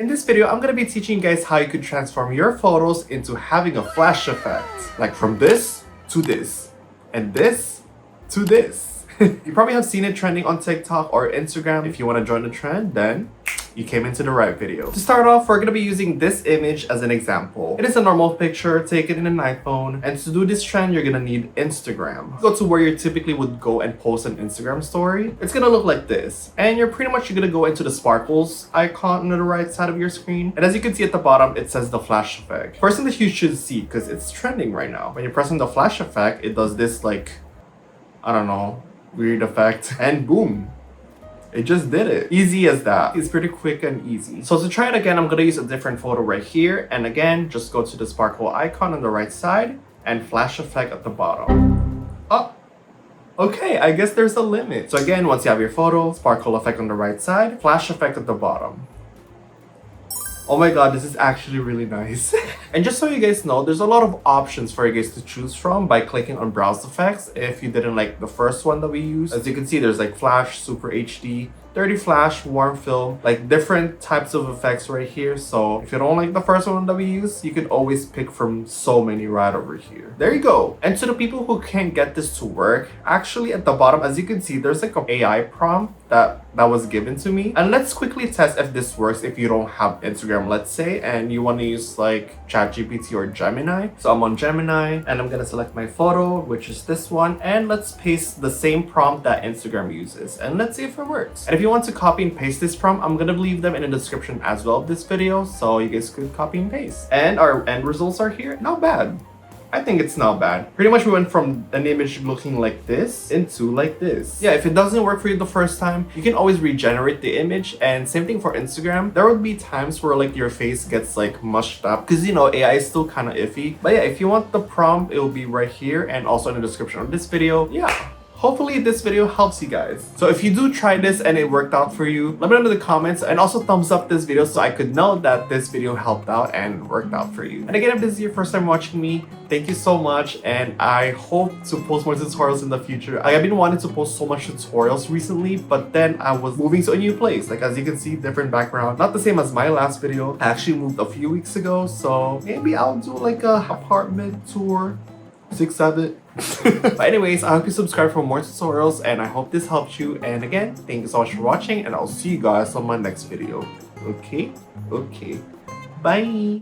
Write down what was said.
In this video, I'm gonna be teaching you guys how you could transform your photos into having a flash effect. Like from this to this, and this to this. You probably have seen it trending on TikTok or Instagram. If you want to join the trend, then you came into the right video. To start off, we're going to be using this image as an example. It is a normal picture taken in an iPhone, and to do this trend, you're going to need Instagram. Go to where you typically would go and post an Instagram story. It's going to look like this, and you're going to go into the sparkles icon on the right side of your screen, and as you can see at the bottom, it says the flash effect. First thing that you should see, because it's trending right now, when you're pressing the flash effect, it does this like, I don't know, weird effect, and boom, it just did it. Easy as that. It's pretty quick and easy. So to try it again, I'm gonna use a different photo right here, and again, just go to the sparkle icon on the right side and flash effect at the bottom. Oh, okay, I guess there's a limit. So again, once you have your photo, sparkle effect on the right side, flash effect at the bottom. Oh my god, this is actually really nice. And just so you guys know, there's a lot of options for you guys to choose from by clicking on browse effects if you didn't like the first one that we used. As you can see, there's like flash, super HD, 30 flash, warm film, like different types of effects right here. So if you don't like the first one that we used, you can always pick from so many right over here. There you go. And to the people who can't get this to work, actually at the bottom, as you can see, there's like an AI prompt that was given to me. And let's quickly test if this works if you don't have Instagram, let's say, and you want to use like ChatGPT or Gemini. So I'm on Gemini and I'm gonna select my photo, which is this one, and let's paste the same prompt that Instagram uses, and let's see if it works. And if you want to copy and paste this prompt, I'm gonna leave them in the description as well of this video, so you guys could copy and paste. And our end results are here. Not bad. I think it's not bad. Pretty much we went from an image looking like this into like this. Yeah, if it doesn't work for you the first time, you can always regenerate the image. And same thing for Instagram. There would be times where like your face gets like mushed up because, you know, AI is still kind of iffy. But yeah, if you want the prompt, it will be right here and also in the description of this video. Yeah. Hopefully this video helps you guys. So if you do try this and it worked out for you, let me know in the comments, and also thumbs up this video so I could know that this video helped out and worked out for you. And again, if this is your first time watching me, thank you so much, and I hope to post more tutorials in the future. Like, I've been wanting to post so much tutorials recently, but then I was moving to a new place. Like, as you can see, different background. Not the same as my last video. I actually moved a few weeks ago, so maybe I'll do like a apartment tour. 6-7. But anyways, I hope you subscribe for more tutorials, and I hope this helped you. And again, thank you so much for watching, and I'll see you guys on my next video. Okay, bye.